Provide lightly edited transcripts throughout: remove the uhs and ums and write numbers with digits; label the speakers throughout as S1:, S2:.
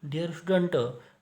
S1: Dear student,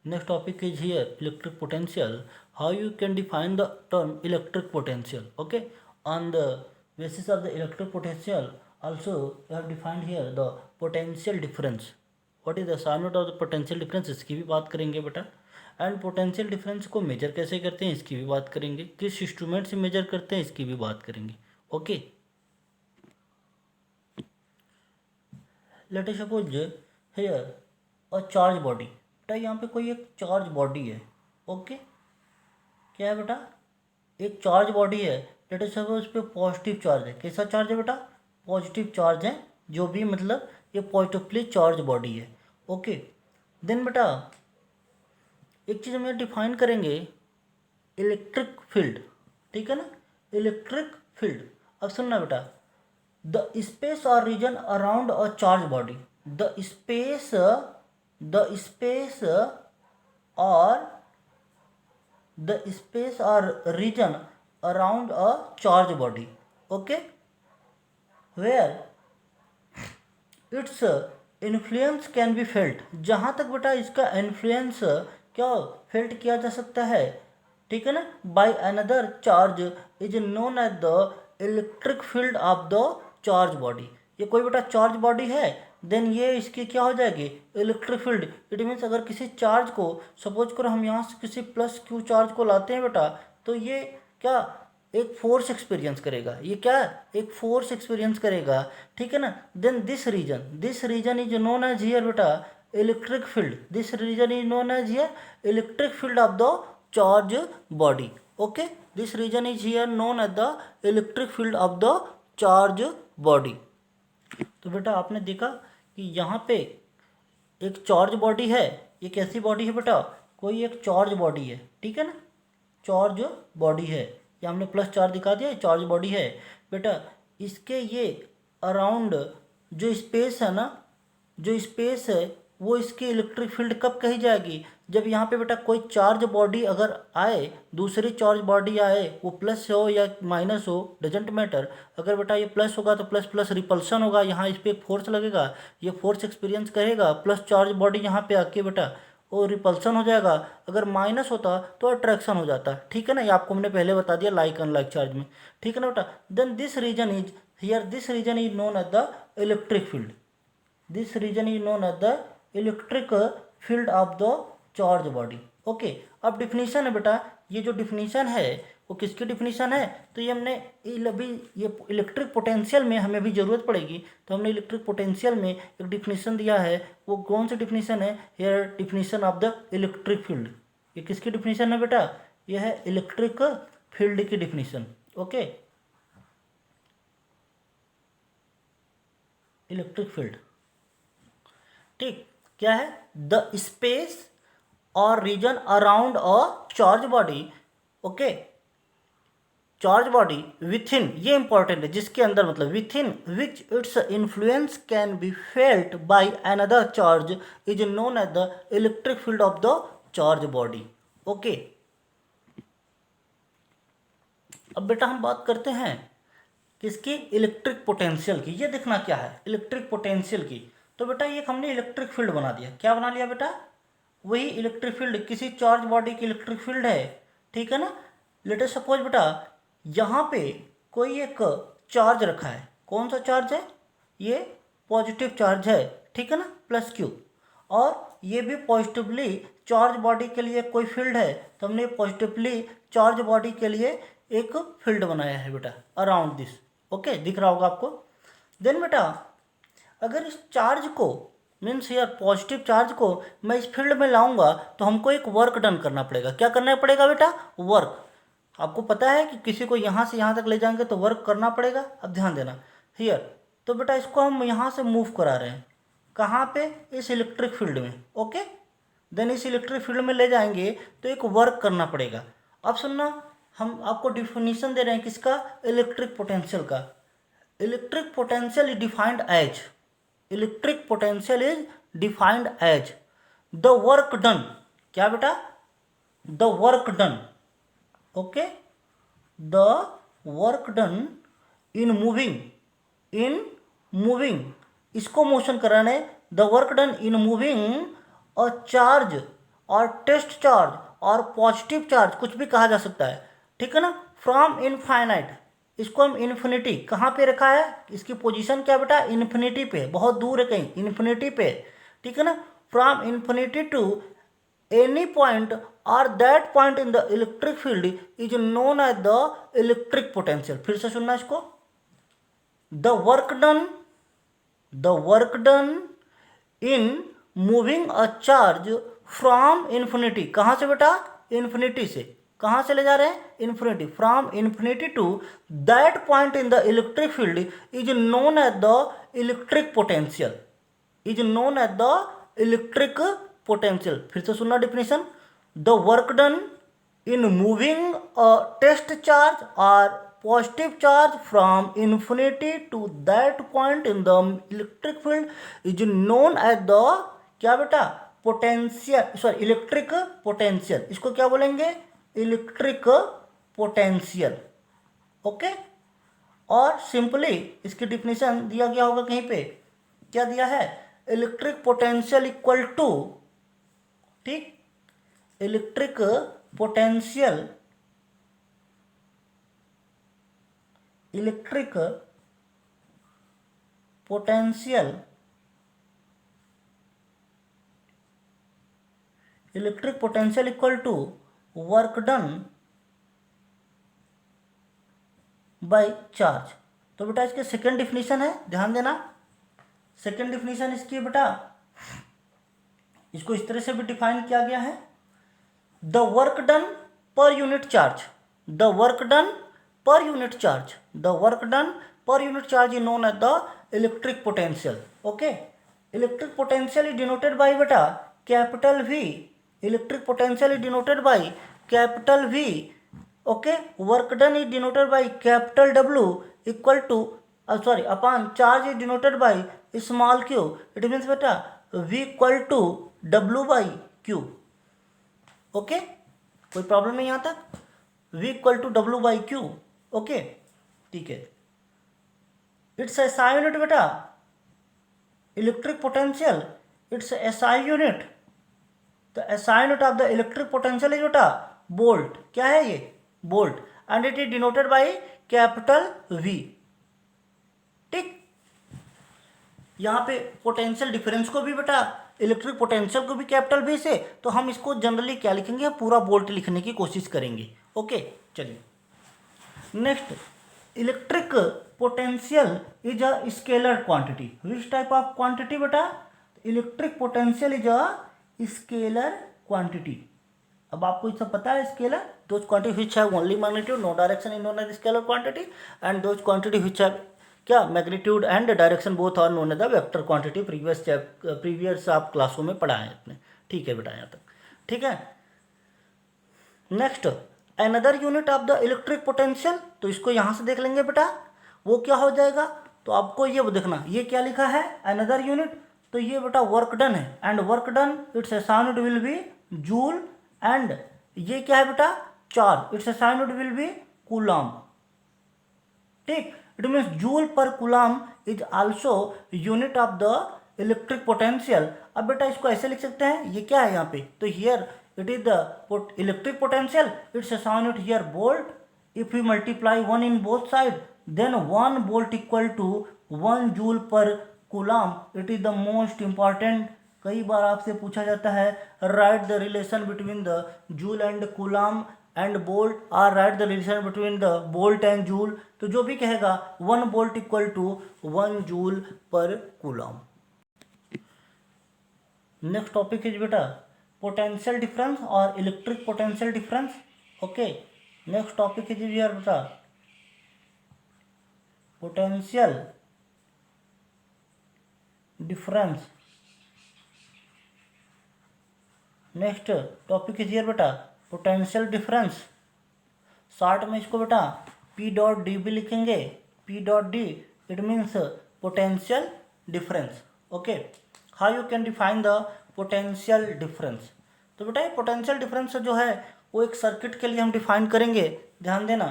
S1: next topic is here electric potential. How you can define the term electric potential? Okay, on the basis of the electric potential, also you have defined here the potential difference. What is the assignment of the potential difference? इसकी भी बात करेंगे बेटा. And potential difference को major कैसे करते हैं इसकी भी बात करेंगे. किस इंस्ट्रूमेंट से मेजर करते हैं इसकी भी बात करेंगे. Okay, let us suppose here a charge body. बेटा यहाँ पे कोई एक चार्ज बॉडी है. ओके, क्या है बेटा? एक चार्ज बॉडी है. लेट अस सपोज उस पर पॉजिटिव चार्ज है. कैसा चार्ज है बेटा? पॉजिटिव चार्ज है. जो भी मतलब ये पॉजिटिवली चार्ज बॉडी है. ओके, देन बेटा एक चीज़ हम डिफाइन करेंगे, इलेक्ट्रिक फील्ड. ठीक है ना, इलेक्ट्रिक फील्ड. अब सुनना बेटा, the space or region around a charged body, the space or region around a charged body, okay, where its influence can be felt. जहाँ तक बेटा इसका इन्फ्लुएंस क्या फेल्ट किया जा सकता है, ठीक है ना, by another charge is known as the electric field of the charge body. ये कोई बेटा चार्ज बॉडी है, देन ये इसकी क्या हो जाएगी? Electric field. इट मीन्स अगर किसी चार्ज को सपोज करो हम यहाँ से किसी प्लस क्यू चार्ज को लाते हैं बेटा, तो ये क्या एक फोर्स एक्सपीरियंस करेगा. ये क्या एक फोर्स एक्सपीरियंस करेगा, ठीक है ना. Then this region is known as here बेटा electric field. This region is known as here electric field of the charge body. Okay, this region is here known as the electric field of the charge body. तो बेटा आपने देखा कि यहाँ पे एक charge body है. ये कैसी बॉडी है बेटा? कोई एक चार्ज बॉडी है, ठीक है ना, चार्ज बॉडी है. ये हमने प्लस चार्ज दिखा दिया, चार्ज बॉडी है बेटा. इसके ये अराउंड जो स्पेस है ना, जो स्पेस है वो इसकी इलेक्ट्रिक फील्ड कब कही जाएगी? जब यहाँ पे बेटा कोई चार्ज बॉडी अगर आए, दूसरी चार्ज बॉडी आए, वो प्लस हो या माइनस हो डजेंट मैटर. अगर बेटा ये प्लस होगा तो प्लस प्लस रिपल्सन होगा, यहाँ इस पर एक फोर्स लगेगा, ये फोर्स एक्सपीरियंस करेगा. प्लस चार्ज बॉडी यहाँ पे आके बेटा वो रिपल्सन हो जाएगा. अगर माइनस होता तो अट्रैक्शन हो जाता, ठीक है ना. ये आपको हमने पहले बता दिया लाइक अनलाइक चार्ज में, ठीक है ना बेटा. Then this region is here, this region is known as the electric field. This region is known as the electric field of the charge body. Okay, अब डिफिनीशन है बेटा, ये जो डिफिनीशन है वो किसकी डिफिनीशन है? तो ये हमने अभी ये इलेक्ट्रिक पोटेंशियल में हमें भी ज़रूरत पड़ेगी, तो हमने इलेक्ट्रिक पोटेंशियल में एक डिफिनीशन दिया है. वो कौन सी डिफिनीशन है? Here definition of the electric field. ये किसकी डिफिनीशन है बेटा? ये है इलेक्ट्रिक फील्ड की डिफिनीशन. ओके, इलेक्ट्रिक फील्ड, ठीक. क्या है? द स्पेस और region around a charge body. Okay, charge body within, ये इंपॉर्टेंट है, जिसके अंदर मतलब within which its influence can be felt by another charge is known as the electric field of the charge body. Okay, अब बेटा हम बात करते हैं किसकी? इलेक्ट्रिक पोटेंशियल की. ये देखना क्या है इलेक्ट्रिक पोटेंशियल की. तो बेटा ये हमने इलेक्ट्रिक फील्ड बना दिया. क्या बना लिया बेटा? वही इलेक्ट्रिक फील्ड, किसी चार्ज बॉडी की इलेक्ट्रिक फील्ड है, ठीक है ना. लेट अस सपोज बेटा यहाँ पे कोई एक चार्ज रखा है. कौन सा चार्ज है? ये पॉजिटिव चार्ज है, ठीक है ना, प्लस क्यू. और ये भी पॉजिटिवली चार्ज बॉडी के लिए कोई फील्ड है, तो हमने पॉजिटिवली चार्ज बॉडी के लिए एक फील्ड बनाया है बेटा अराउंड दिस. ओके, दिख रहा होगा आपको. देन बेटा अगर इस चार्ज को मीन्स यार पॉजिटिव चार्ज को मैं इस फील्ड में लाऊंगा तो हमको एक वर्क डन करना पड़ेगा. क्या करना पड़ेगा बेटा? वर्क. आपको पता है कि किसी को यहाँ से यहाँ तक ले जाएंगे तो वर्क करना पड़ेगा. अब ध्यान देना हियर. तो बेटा इसको हम यहाँ से मूव करा रहे हैं. कहाँ पे? इस इलेक्ट्रिक फील्ड में. ओके, देन इस इलेक्ट्रिक फील्ड में ले जाएंगे तो एक वर्क करना पड़ेगा. अब सुनना, हम आपको डिफिनीशन दे रहे हैं किसका? इलेक्ट्रिक पोटेंशियल का. Electric potential is defined as, electric potential is defined as the work done. क्या बेटा? The work done. Okay, the work done in moving, इसको मोशन कराने. The work done in moving और charge और test charge और positive charge कुछ भी कहा जा सकता है, ठीक है ना, फ्रॉम इनफाइनाइट, इसको हम इन्फिनिटी कहाँ पे रखा है, इसकी पोजीशन क्या बेटा, इन्फिनिटी पे, बहुत दूर है कहीं, इन्फिनिटी पे, ठीक है ना, from infinity to any point और that point in the electric field is known as the electric potential. फिर से सुनना इसको, the work done, the work done in moving a charge from infinity, कहाँ से बेटा, इन्फिनिटी से, कहाँ से ले जा रहे हैं, infinity, from infinity to that point in the electric field is known as the electric potential, is known as the electric potential. फिर से सुनना definition, the work done in moving a test charge और positive charge from infinity to that point in the electric field is known as the क्या बेटा, potential, sorry electric potential, इसको क्या बोलेंगे, electric potential. Okay, और simply इसकी definition दिया गया होगा कहीं पे, क्या दिया है, इलेक्ट्रिक पोटेंशियल इक्वल टू, ठीक, electric potential, electric potential, electric potential equal to work done by charge. तो बेटा इसके सेकंड डिफिनीशन है, ध्यान देना, सेकंड डिफिनीशन इसकी है बेटा, इसको इस तरह से भी डिफाइन किया गया है, the work done per unit charge, the work done per unit charge, the work done per unit charge is known as the electric potential. Okay, electric potential is denoted by beta capital V, electric potential is denoted by capital V. Okay, work done is denoted by capital W equal to upon charge is denoted by small q, it means beta V equal to W by Q. Okay, कोई problem नहीं यहाँ तक, V equal to W by Q. ओके, ठीक है, it's SI unit बेटा, electric potential, it's SI unit, तो SI unit of the electric potential is बेटा वोल्ट, क्या है ये, volt, and it is denoted by capital V. ठीक, यहाँ पे पोटेंशियल डिफरेंस को भी बेटा, इलेक्ट्रिक पोटेंशियल को भी कैपिटल वी से, तो हम इसको जनरली क्या लिखेंगे, पूरा वोल्ट लिखने की कोशिश करेंगे। ओके, चलिए next, electric potential is a scalar quantity, which type of quantity बेटा, electric potential is a scalar quantity. अब आपको ये सब पता है, scalar those quantity which have only magnitude, no direction in known as scalar quantity, and those quantity which have क्या, magnitude and direction both are known as the vector quantity. Previous आप क्लासों में पढ़ा है अपने, ठीक है बेटा यहाँ तक, ठीक है। Next, another unit of the electric potential, तो इसको यहाँ से देख लेंगे बेटा, वो क्या हो जाएगा, तो आपको ये देखना, ये क्या लिखा है, अनदर यूनिट, तो ये बेटा वर्क डन है, and work done it's assigned will be joule, and ये क्या है बेटा, charge, it's assigned will be coulomb. ठीक, it means joule per coulomb is also unit of the electric potential. अब बेटा इसको ऐसे लिख सकते हैं, ये क्या है यहाँ पे, तो here it is the electric potential, it's assigned here volt, if we multiply 1 in both side then 1 volt equal to 1 joule per coulomb, it is the most important। कई बार आपसे पूछा जाता है, write the relation between the joule and coulomb and volt, or write the relation between the volt and joule, तो जो भी कहेगा 1 volt equal to 1 joule per coulomb। Next topic है बेटा पोटेंशियल डिफरेंस और electric potential difference. Okay, next topic है यार बेटा पोटेंशियल डिफरेंस। नेक्स्ट टॉपिक है यार बेटा पोटेंशियल डिफरेंस, शॉर्ट में इसको बेटा पी डॉट डी भी लिखेंगे, P dot D it means potential difference. Okay, how you can define the potential difference. तो बेटा ये पोटेंशियल डिफरेंस जो है वो एक सर्किट के लिए हम डिफाइन करेंगे, ध्यान देना।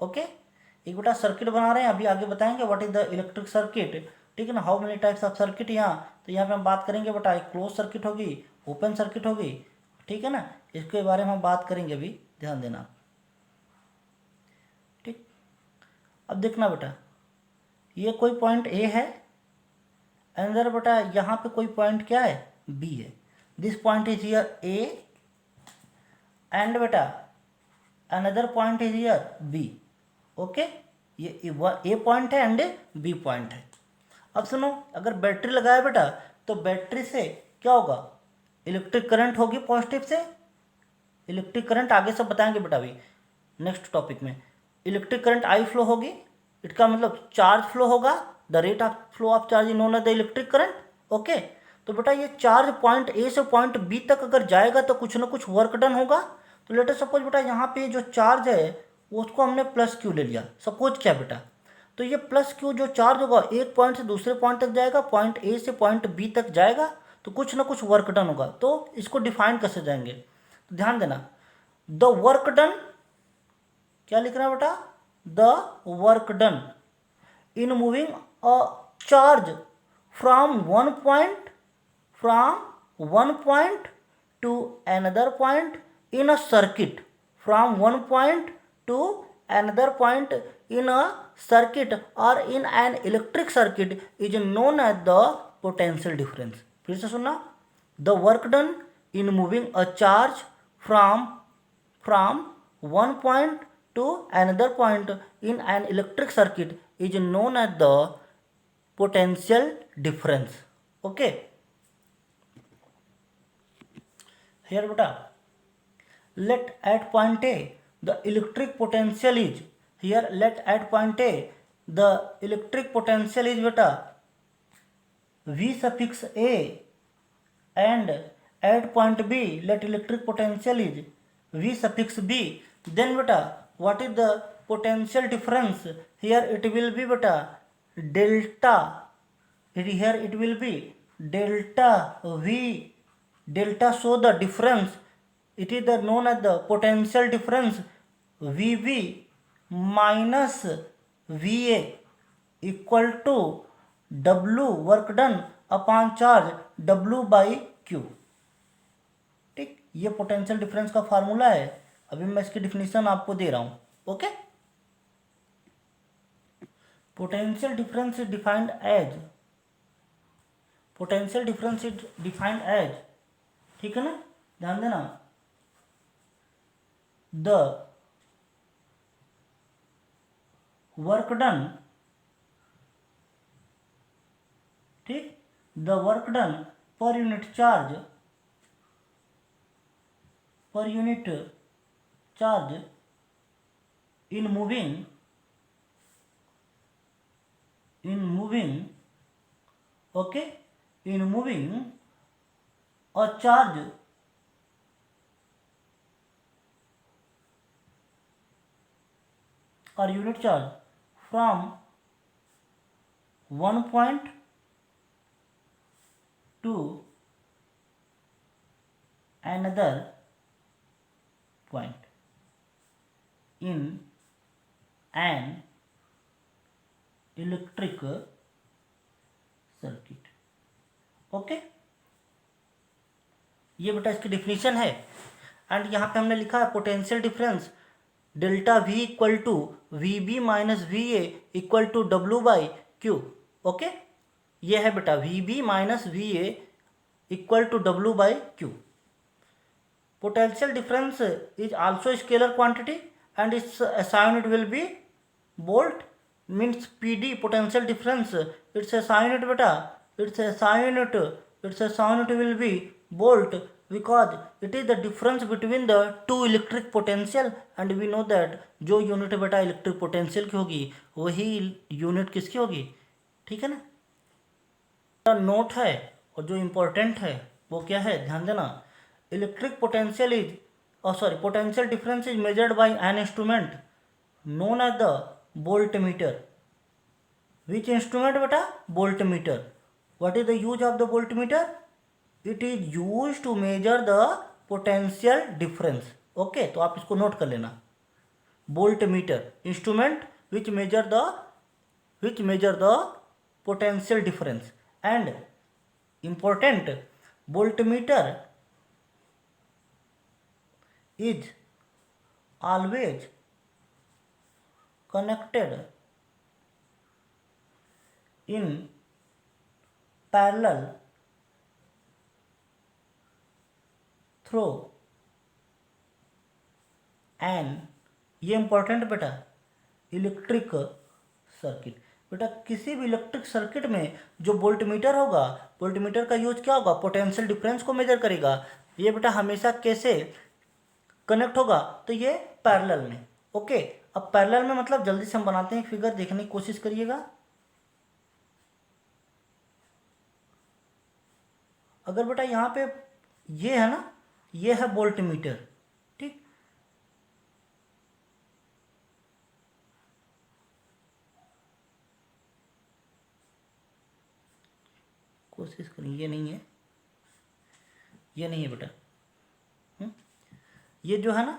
S1: ओके, एक बेटा सर्किट बना रहे हैं, अभी आगे बताएंगे what is the electric circuit. ठीक है ना। How many types of circuit, यहाँ तो यहाँ पे हम बात करेंगे बेटा, एक क्लोज सर्किट होगी, ओपन सर्किट होगी, ठीक है ना। इसके बारे में हम बात करेंगे अभी, ध्यान देना। ठीक, अब देखना बेटा, ये कोई पॉइंट ए है, अंदर बेटा यहाँ पे कोई पॉइंट क्या है, बी है। This point is here A and बेटा another point is here B. Okay, ये ए पॉइंट है एंड बी पॉइंट है। अब सुनो, अगर बैटरी लगाया बेटा तो बैटरी से क्या होगा, इलेक्ट्रिक करंट होगी पॉजिटिव से, इलेक्ट्रिक करंट आगे सब बताएंगे बेटा अभी नेक्स्ट टॉपिक में। इलेक्ट्रिक करंट आई फ्लो होगी, इसका मतलब चार्ज फ्लो होगा, the rate of flow of charge is known as the electric current. Okay, तो बेटा ये चार्ज पॉइंट ए से पॉइंट बी तक अगर जाएगा तो कुछ ना कुछ वर्क डन होगा। तो लेट अस सपोज बेटा यहाँ पे जो चार्ज है उसको हमने प्लस क्यू ले लिया, सपोज क्या बेटा, तो ये प्लस क्यू जो चार्ज होगा एक पॉइंट से दूसरे पॉइंट तक जाएगा, पॉइंट ए से पॉइंट बी तक जाएगा, तो कुछ ना कुछ वर्क डन होगा। तो इसको डिफाइन कैसे जाएंगे, तो ध्यान देना, द वर्क डन, क्या लिख रहा है बेटा, the work done in moving a charge from one point to another point in a circuit, from one point to another point in a circuit or in an electric circuit is known as the potential difference। फिर से सुनना, the work done in moving a charge from one point to another point in an electric circuit is known as the potential difference। okay, here beta, let at point A the electric potential is, here let at point A the electric potential is beta V suffix A, and at point B let electric potential is V suffix B, then beta what is the potential difference, here it will be beta delta, here it will be delta V, delta show the difference, it is the known as the potential difference VB minus VA equal to W work done upon charge W by Q। ठीक, ये potential difference का formula है, अभी मैं इसकी definition आपको दे रहा हूं। Okay, potential difference is defined as, potential difference is defined as, ठीक है ना, ध्यान देना, द वर्क डन, ठीक, the work done per unit charge, per unit charge in moving okay, in moving a charge or unit charge from one point to another point in an electric circuit। Okay, ये बेटा इसकी definition है। And यहाँ पे हमने लिखा है potential difference delta V equal to V B minus V A equal to W by Q. Okay, ये है बेटा V B minus V A equal to W by Q. Potential difference is also scalar quantity and it's assign it will be volt, means P D potential difference, it's assign it बेटा, it's assign it will be volt because it is the difference between the two electric potential and we know that जो unit बेटा electric potential की होगी वही unit किसकी होगी, ठीक है ना। नोट है और जो इम्पोर्टेंट है वो क्या है, ध्यान देना, electric potential is potential difference is measured by an instrument known as the voltmeter. Which instrument बेटा, voltmeter. What is the use of the voltmeter, it is use to measure the potential difference. Okay, तो आप इसको note कर लेना, voltmeter instrument which measure the potential difference. And important, voltmeter is always connected in parallel through an, ये important बेटा, electric circuit. बेटा किसी भी इलेक्ट्रिक सर्किट में जो वोल्टमीटर होगा, वोल्टमीटर का यूज क्या होगा, पोटेंशियल डिफरेंस को मेजर करेगा। ये बेटा हमेशा कैसे कनेक्ट होगा, तो ये पैरेलल में। ओके, अब पैरेलल में मतलब जल्दी से हम बनाते हैं फिगर, देखने की कोशिश करिएगा। अगर बेटा यहाँ पे ये है ना, ये है वोल्टमीटर, ठीक। कोशिश करें, ये नहीं है, ये नहीं है बेटा। ये जो है ना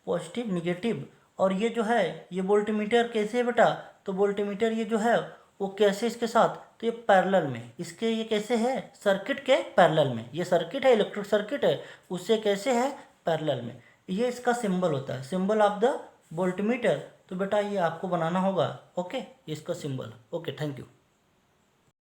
S1: पॉजिटिव निगेटिव, और ये जो है ये वोल्टमीटर कैसे है बेटा, तो वोल्टमीटर ये जो है वो कैसे इसके साथ, तो ये पैरेलल में, इसके ये कैसे है, सर्किट के पैरेलल में। ये सर्किट है, इलेक्ट्रिक सर्किट है, उससे कैसे है, पैरेलल में। ये इसका सिंबल होता है, सिंबल ऑफ द वोल्टमीटर। तो बेटा ये आपको बनाना होगा। ओके, इसका सिंबल। Okay, thank you.